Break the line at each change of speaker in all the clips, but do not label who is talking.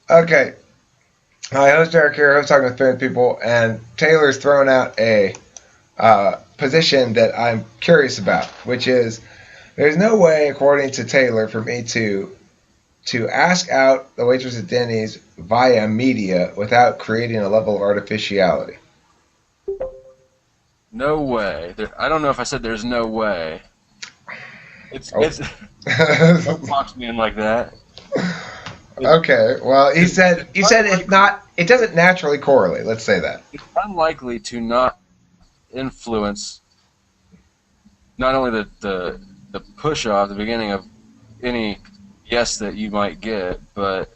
Okay. Hi, host Eric here. I was talking with famous people, and Taylor's thrown out a position that I'm curious about, which is there's no way, according to Taylor, for me to ask out the waitress at Denny's via media without creating a level of artificiality.
No way. I don't know if I said there's no way. It's don't box me in like that.
Okay. Well, you said it's not. It doesn't naturally correlate. Let's say that.
It's unlikely to not influence not only the push off the beginning of any yes that you might get, but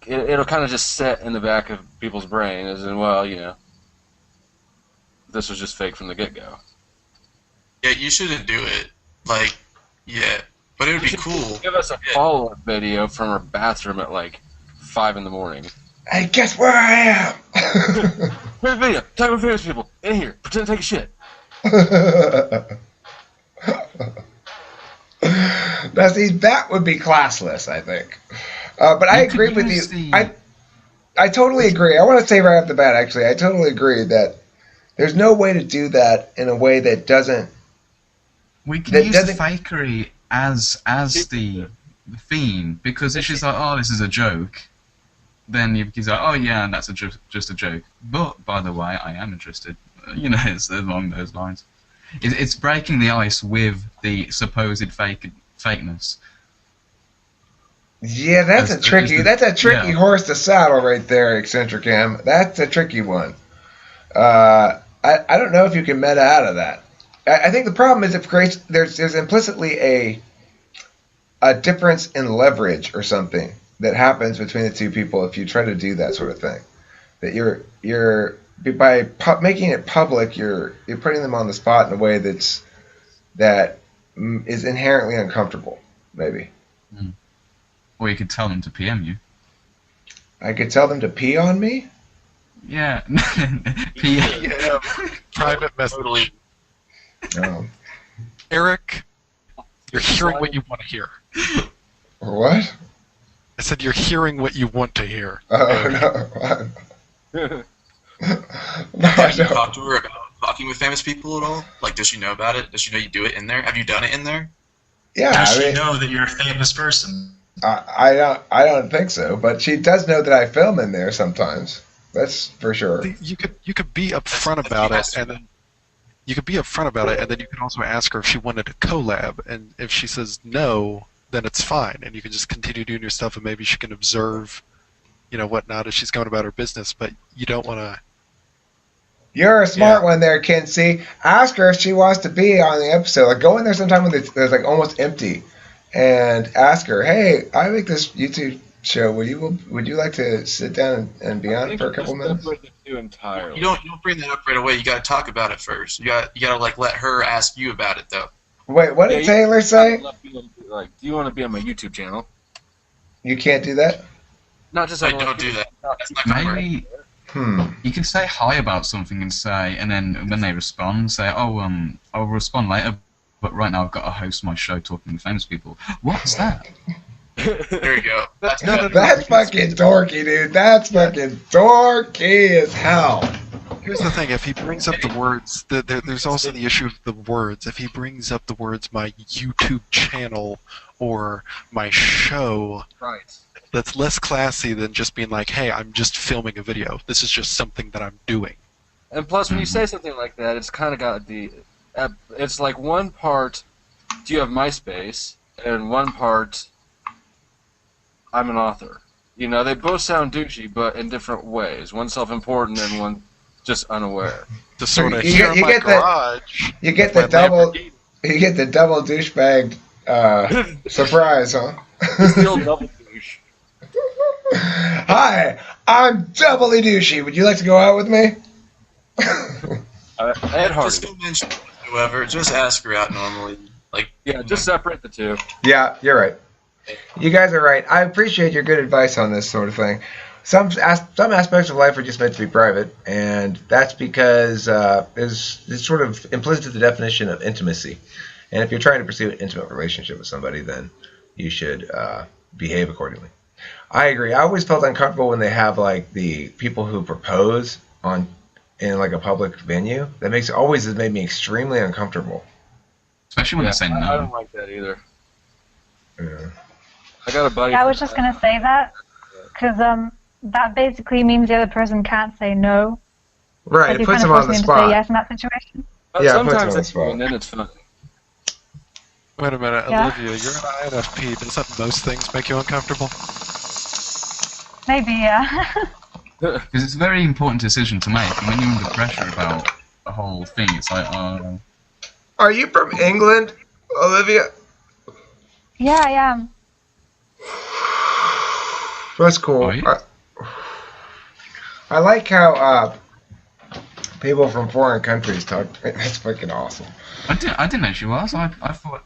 it'll kind of just set in the back of people's brain as in, well, this was just fake from the get-go.
Yeah, you shouldn't do it. Like, yeah. But it would be cool.
Give us a follow-up video from her bathroom at like 5 in the morning.
Hey, guess where I am?
Here's a video. Talk with famous people. In here. Pretend to take a shit.
Now, see, that would be classless, I think. But I agree with you. I totally agree. I want to say right off the bat, actually, I totally agree that there's no way to do that in a way that doesn't.
We can use the fakery as the theme, because if she's like, oh, this is a joke, then he's like, oh yeah, that's just a joke. But by the way, I am interested. It's along those lines. It's breaking the ice with the supposed fakeness.
Yeah, that's a tricky horse to saddle right there, Eccentric M. That's a tricky one. I don't know if you can meta out of that. I think the problem is there's implicitly a difference in leverage or something that happens between the two people if you try to do that sort of thing. That you're by making it public, you're putting them on the spot in a way that is inherently uncomfortable, maybe.
Mm. Or you could tell them to PM you.
I could tell them to pee on me?
Yeah.
Yeah, private message.
Oh.
Eric, you're hearing what you want to hear.
What?
I said you're hearing what you want to hear.
Oh, no. No,
Have you talked to her about talking with famous people at all? Like, does she know about it? Does she know you do it in there? Have you done it in there?
Yeah,
Does she know that you're a famous person?
I don't think so, but she does know that I film in there sometimes. That's for sure.
You could be upfront about it, and then you could also ask her if she wanted a collab, and if she says no, then it's fine, and you can just continue doing your stuff, and maybe she can observe, whatnot as she's going about her business. But you don't want to.
You're a smart one there, Kinsey. Ask her if she wants to be on the episode. Like, go in there sometime when it's like almost empty, and ask her, "Hey, I make this YouTube show. Would you like to sit down and be on it for a couple minutes?"
Entirely.
You don't bring that up right away. You got to talk about it first. You got to like let her ask you about it though.
Wait, what did Taylor say?
Like, do you want to be on my YouTube channel?
You can't do that?
Not just like don't do that. That's not gonna
Maybe
work.
you can say hi about something and then when they respond, say, oh, I'll respond later, but right now I've got to host my show talking to famous people. What's that?
There you go.
That's fucking dorky, dude. That's fucking dorky as hell.
Here's the thing: if he brings up the words, there's also the issue of the words. If he brings up the words "my YouTube channel" or "my show,"
right,
that's less classy than just being like, "Hey, I'm just filming a video. This is just something that I'm doing."
And plus, when you say something like that, it's kind of got it's like one part, do you have MySpace, and one part, I'm an author. They both sound douchey, but in different ways. One self-important and one just unaware.
To sort of hear my garage.
You get the double douchebag surprise, huh?
It's the old double douche.
Hi, I'm doubly douchey. Would you like to go out with me?
Ed Hardy.
Just don't mention it whatsoever. Just ask her out normally. Like,
yeah, just separate the two.
Yeah, you're right. You guys are right. I appreciate your good advice on this sort of thing. Some aspects of life are just meant to be private, and that's because it's sort of implicit to the definition of intimacy. And if you're trying to pursue an intimate relationship with somebody, then you should behave accordingly. I agree. I always felt uncomfortable when they have like the people who propose in like a public venue. That always has made me extremely uncomfortable.
Especially when they say no.
I don't like that either.
Yeah.
I got a buddy.
I was just gonna say that because that basically means the other person can't say no.
Right,
Like
it puts them on the
To say
spot.
yes in that situation.
But
Yeah, it puts them on
sometimes
the
it's
spot.
and then it's fun.
Wait a minute,
Yeah.
Olivia, you're an INFP. Doesn't most things make you uncomfortable?
Maybe, yeah.
Because it's a very important decision to make, and when you're under pressure about the whole thing, it's like, oh.
Are you from England, Olivia?
Yeah, I am.
That's cool.
Are you?
I like how people from foreign countries talk. That's fucking awesome.
I didn't know she was. I thought,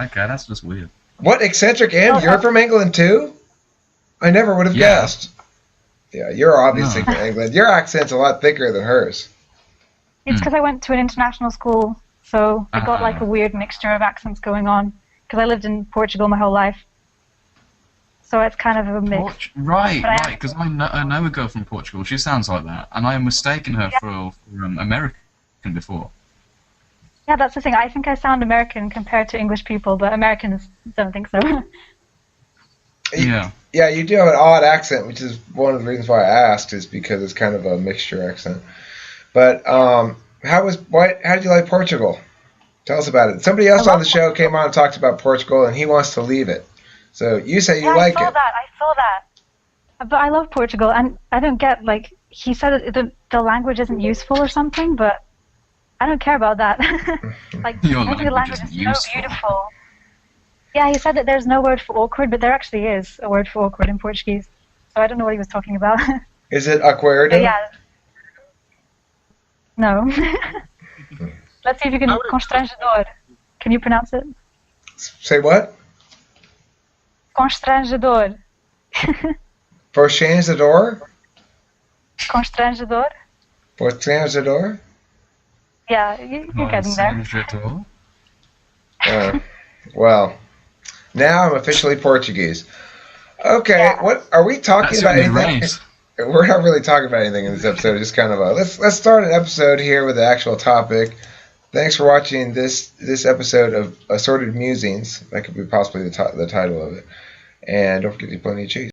okay, that's just weird.
What, eccentric M? You're from England too? I never would have guessed. Yeah, you're obviously from England. Your accent's a lot thicker than hers.
It's because I went to an international school, so I got like a weird mixture of accents going on. Because I lived in Portugal my whole life. So it's kind of a mix.
Right, because I know a girl from Portugal. She sounds like that, and I am mistaken her for American before.
Yeah, that's the thing. I think I sound American compared to English people, but Americans don't think so.
Yeah.
Yeah, you do have an odd accent, which is one of the reasons why I asked, is because it's kind of a mixture accent. But how did you like Portugal? Tell us about it. Somebody else on the show came on and talked about Portugal, and he wants to leave it. So you say you like it.
I saw that. But I love Portugal, and I don't get, like, he said that the language isn't useful or something, but I don't care about that. Like,
Your
maybe the
language
language is
isn't
so beautiful. Yeah, he said that there's no word for awkward, but there actually is a word for awkward in Portuguese. So I don't know what he was talking about.
Is it acuerdo?
Yeah. No. Let's see if you can. Constrangedor. Can you pronounce it?
Say what?
Constrangedor.
For change the door?
Constrangedor.
For change the door?
Yeah, you're getting there.
Well, now I'm officially Portuguese. Okay,
Yeah.
what are we talking about? Anything?
Right.
We're not really talking about anything in this episode. Just kind of let's start an episode here with the actual topic. Thanks for watching this episode of Assorted Musings. That could be possibly the title of it. And don't forget to eat plenty of cheese.